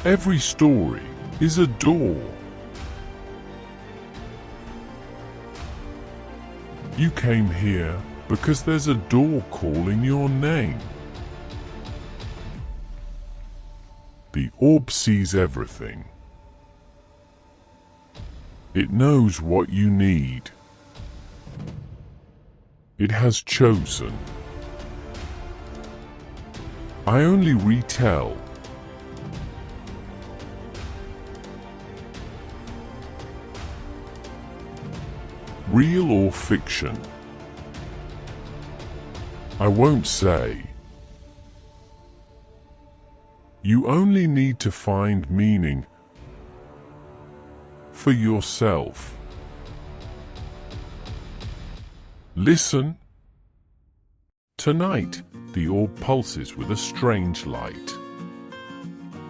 Every story is a door. You came here because there's a door calling your name. The orb sees everything. It knows what you need. It has chosen. I only retell. Real or fiction? I won't say. You only need to find meaning for yourself. Listen. Tonight, the orb pulses with a strange light.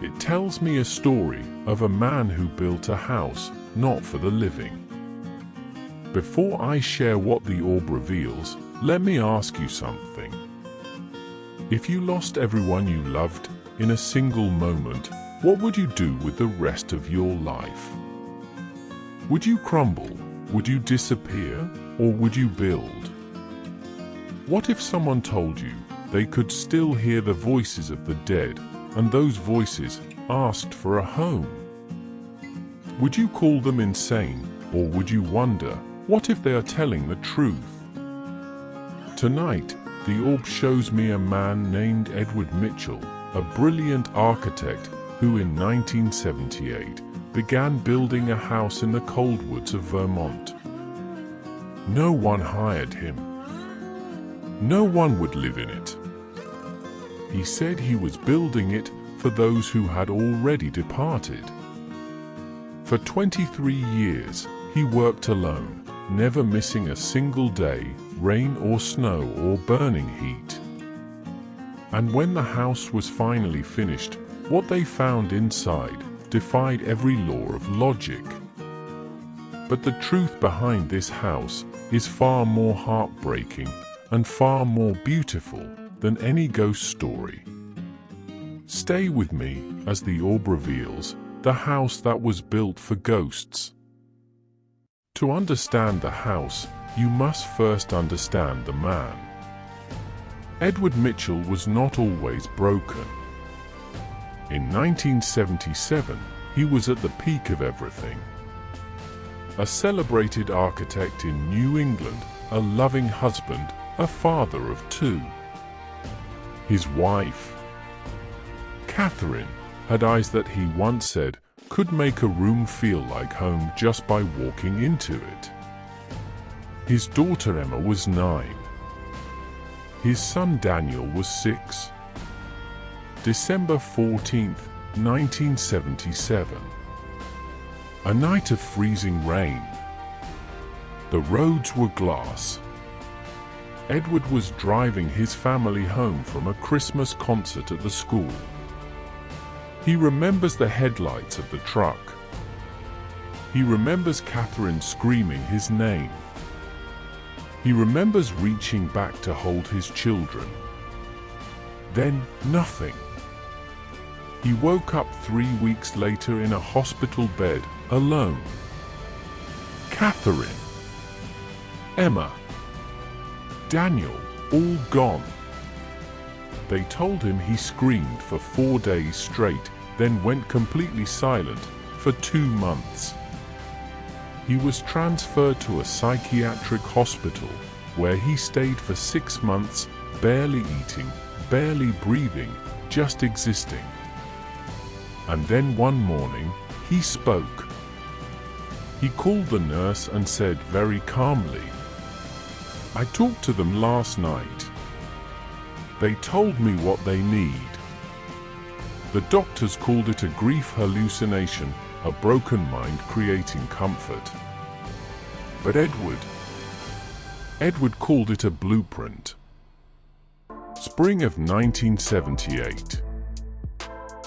It tells me a story of a man who built a house not for the living. Before I share what the orb reveals, let me ask you something. If you lost everyone you loved in a single moment, what would you do with the rest of your life? Would you crumble? Would you disappear? Or would you build? What if someone told you they could still hear the voices of the dead, and those voices asked for a home? Would you call them insane, or would you wonder, what if they are telling the truth? Tonight, the orb shows me a man named Edward Mitchell, a brilliant architect who in 1978 began building a house in the cold woods of Vermont. No one hired him. No one would live in it. He said he was building it for those who had already departed. For 23 years, he worked alone, never missing a single day, rain or snow or burning heat. And when the house was finally finished, what they found inside defied every law of logic. But the truth behind this house is far more heartbreaking and far more beautiful than any ghost story. Stay with me as the orb reveals the house that was built for ghosts. To understand the house, you must first understand the man. Edward Mitchell was not always broken. In 1977, he was at the peak of everything. A celebrated architect in New England, a loving husband, a father of two. His wife, Catherine, had eyes that he once said could make a room feel like home just by walking into it. His daughter Emma was 9. His son Daniel was 6. December 14th, 1977. A night of freezing rain. The roads were glass. Edward was driving his family home from a Christmas concert at the school. He remembers the headlights of the truck. He remembers Catherine screaming his name. He remembers reaching back to hold his children. Then nothing. He woke up 3 weeks later in a hospital bed, alone. Catherine, Emma, Daniel, all gone. They told him he screamed for 4 days straight, then went completely silent for 2 months. He was transferred to a psychiatric hospital, where he stayed for 6 months, barely eating, barely breathing, just existing. And then one morning, he spoke. He called the nurse and said very calmly, "I talked to them last night. They told me what they need." The doctors called it a grief hallucination, a broken mind creating comfort. But Edward called it a blueprint. Spring of 1978.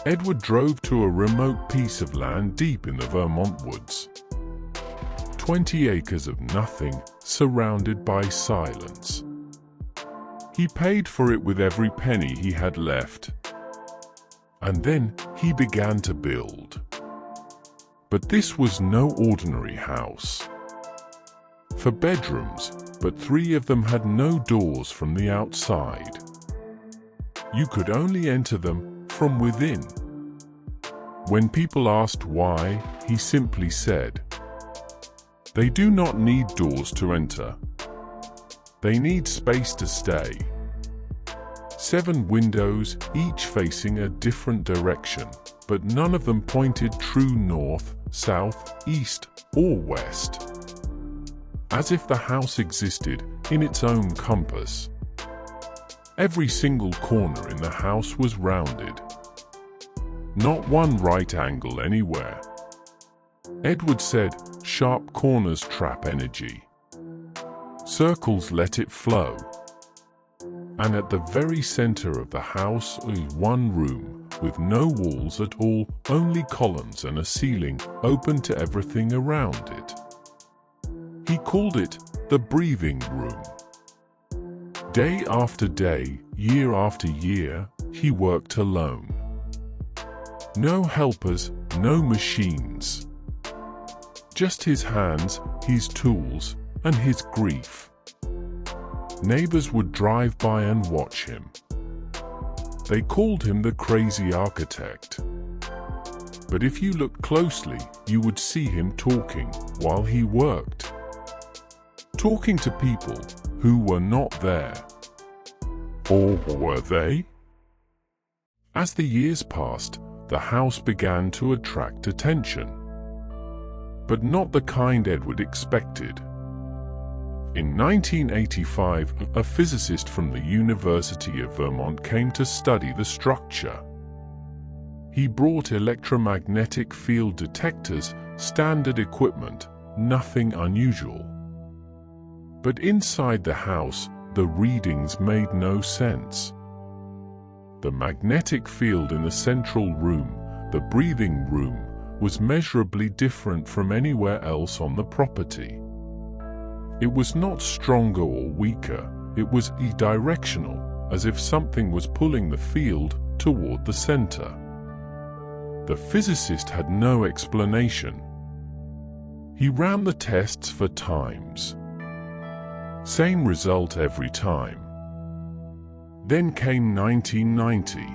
Edward drove to a remote piece of land deep in the Vermont woods. 20 acres of nothing, surrounded by silence. He paid for it with every penny he had left. And then he began to build. But this was no ordinary house. For bedrooms, but 3 of them had no doors from the outside. You could only enter them from within. When people asked why, he simply said, "They do not need doors to enter. They need space to stay." 7 windows, each facing a different direction, but none of them pointed true north, south, east, or west. As if the house existed in its own compass. Every single corner in the house was rounded. Not one right angle anywhere. Edward said, "Sharp corners trap energy. Circles let it flow." And at the very center of the house is one room, with no walls at all, only columns and a ceiling open to everything around it. He called it the breathing room. Day after day, year after year, he worked alone. No helpers, no machines. Just his hands, his tools, and his grief. Neighbors would drive by and watch him. They called him the crazy architect. But if you looked closely, you would see him talking while he worked. Talking to people who were not there. Or were they? As the years passed, the house began to attract attention. But not the kind Edward expected. In 1985, a physicist from the University of Vermont came to study the structure. He brought electromagnetic field detectors, standard equipment, nothing unusual. But inside the house, the readings made no sense. The magnetic field in the central room, the breathing room, was measurably different from anywhere else on the property. It was not stronger or weaker, it was e-directional, as if something was pulling the field toward the center. The physicist had no explanation. He ran the tests for times. Same result every time. Then came 1990.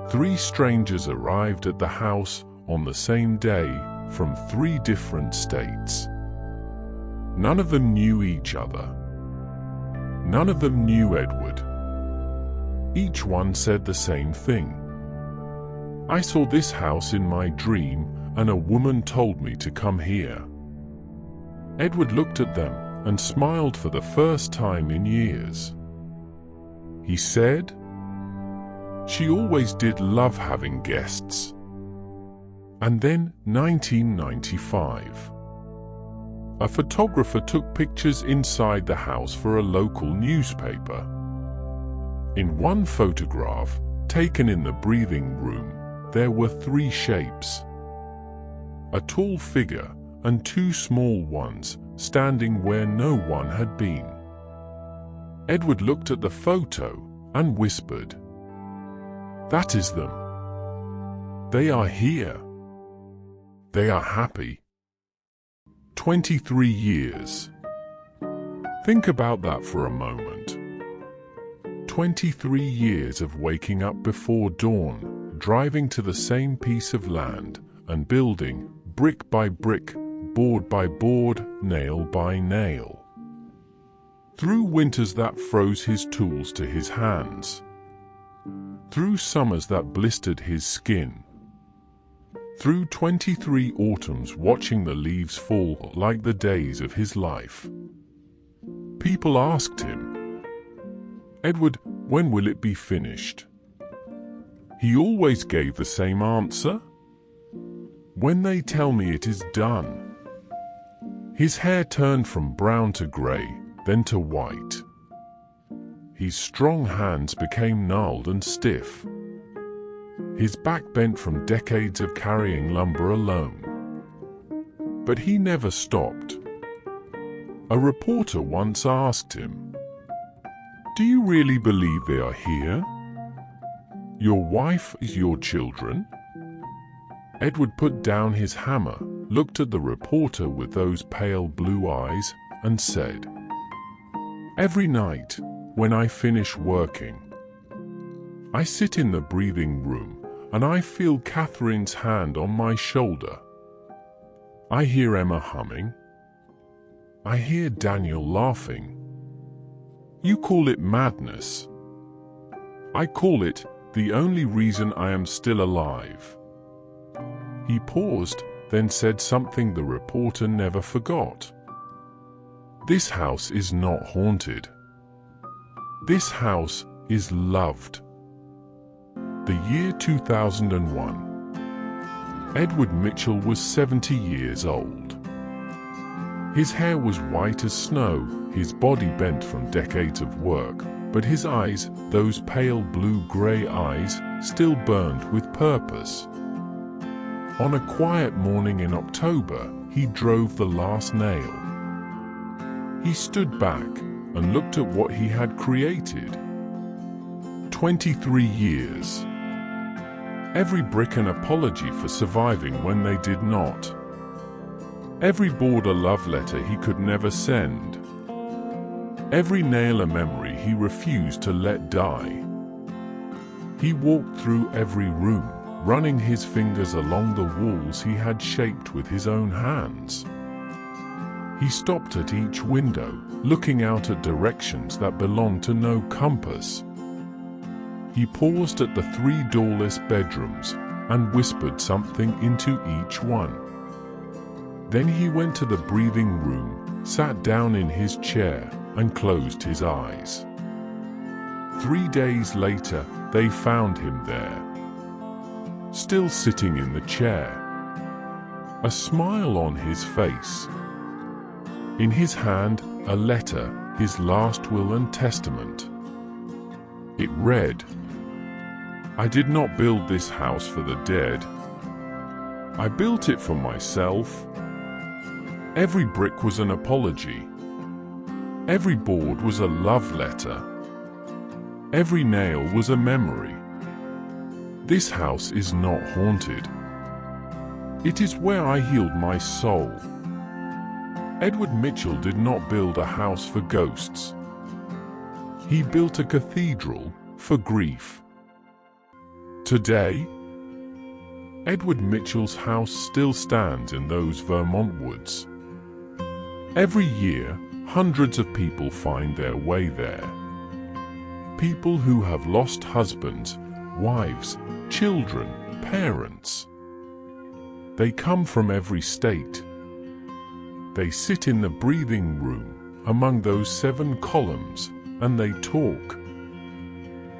3 strangers arrived at the house on the same day from 3 different states. None of them knew each other. None of them knew Edward. Each one said the same thing. "I saw this house in my dream, and a woman told me to come here." Edward looked at them and smiled for the first time in years. He said, "She always did love having guests." And then 1995. A photographer took pictures inside the house for a local newspaper. In one photograph, taken in the breathing room, there were 3 shapes. A tall figure and 2 small ones standing where no one had been. Edward looked at the photo and whispered, "That is them. They are here. They are happy." 23 years. Think about that for a moment. 23 years of waking up before dawn, driving to the same piece of land, and building, brick by brick, board by board, nail by nail. Through winters that froze his tools to his hands. Through summers that blistered his skin. Through 23 autumns watching the leaves fall like the days of his life. People asked him, "Edward, when will it be finished?" He always gave the same answer, "When they tell me it is done." His hair turned from brown to gray, then to white. His strong hands became gnarled and stiff. His back bent from decades of carrying lumber alone. But he never stopped. A reporter once asked him, "Do you really believe they are here?" Your wife is your children? Edward put down his hammer, looked at the reporter with those pale blue eyes, and said, "Every night, when I finish working, I sit in the breathing room and I feel Catherine's hand on my shoulder. I hear Emma humming. I hear Daniel laughing. You call it madness. I call it the only reason I am still alive." He paused, then said something the reporter never forgot. "This house is not haunted. This house is loved." The year 2001. Edward Mitchell was 70 years old. His hair was white as snow, his body bent from decades of work, but his eyes, those pale blue-gray eyes, still burned with purpose. On a quiet morning in October, he drove the last nail. He stood back and looked at what he had created. 23 years. Every brick an apology for surviving when they did not. Every board a love letter he could never send. Every nail a memory he refused to let die. He walked through every room, running his fingers along the walls he had shaped with his own hands. He stopped at each window, looking out at directions that belonged to no compass. He paused at the 3 doorless bedrooms and whispered something into each one. Then he went to the breathing room, sat down in his chair, and closed his eyes. 3 days later, they found him there, still sitting in the chair, a smile on his face. In his hand, a letter, his last will and testament. It read, "I did not build this house for the dead. I built it for myself. Every brick was an apology. Every board was a love letter. Every nail was a memory. This house is not haunted. It is where I healed my soul." Edward Mitchell did not build a house for ghosts. He built a cathedral for grief. Today, Edward Mitchell's house still stands in those Vermont woods. Every year, hundreds of people find their way there. People who have lost husbands, wives, children, parents. They come from every state. They sit in the breathing room among those 7 columns, and they talk.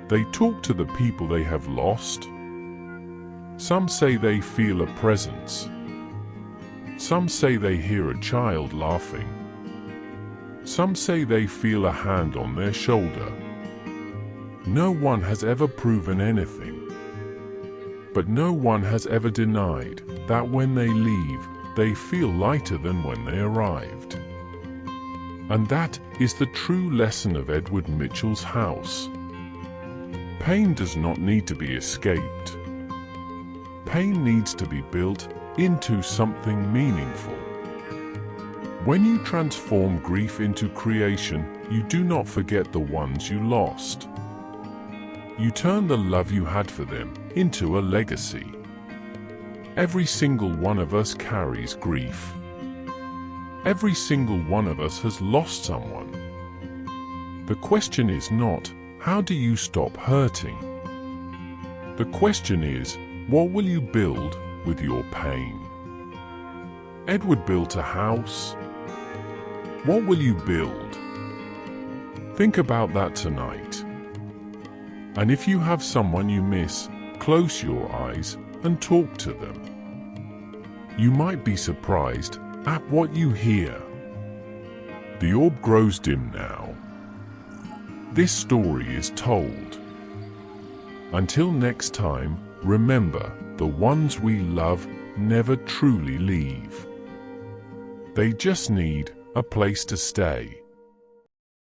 They talk to the people they have lost. Some say they feel a presence. Some say they hear a child laughing. Some say they feel a hand on their shoulder. No one has ever proven anything. But no one has ever denied that when they leave, they feel lighter than when they arrived. And that is the true lesson of Edward Mitchell's house. Pain does not need to be escaped. Pain needs to be built into something meaningful. When you transform grief into creation, you do not forget the ones you lost. You turn the love you had for them into a legacy. Every single one of us carries grief. Every single one of us has lost someone. The question is not, how do you stop hurting? The question is, what will you build with your pain? Edward built a house. What will you build? Think about that tonight. And if you have someone you miss, close your eyes and talk to them. You might be surprised at what you hear. The orb grows dim now. This story is told. Until next time, remember, the ones we love never truly leave. They just need a place to stay.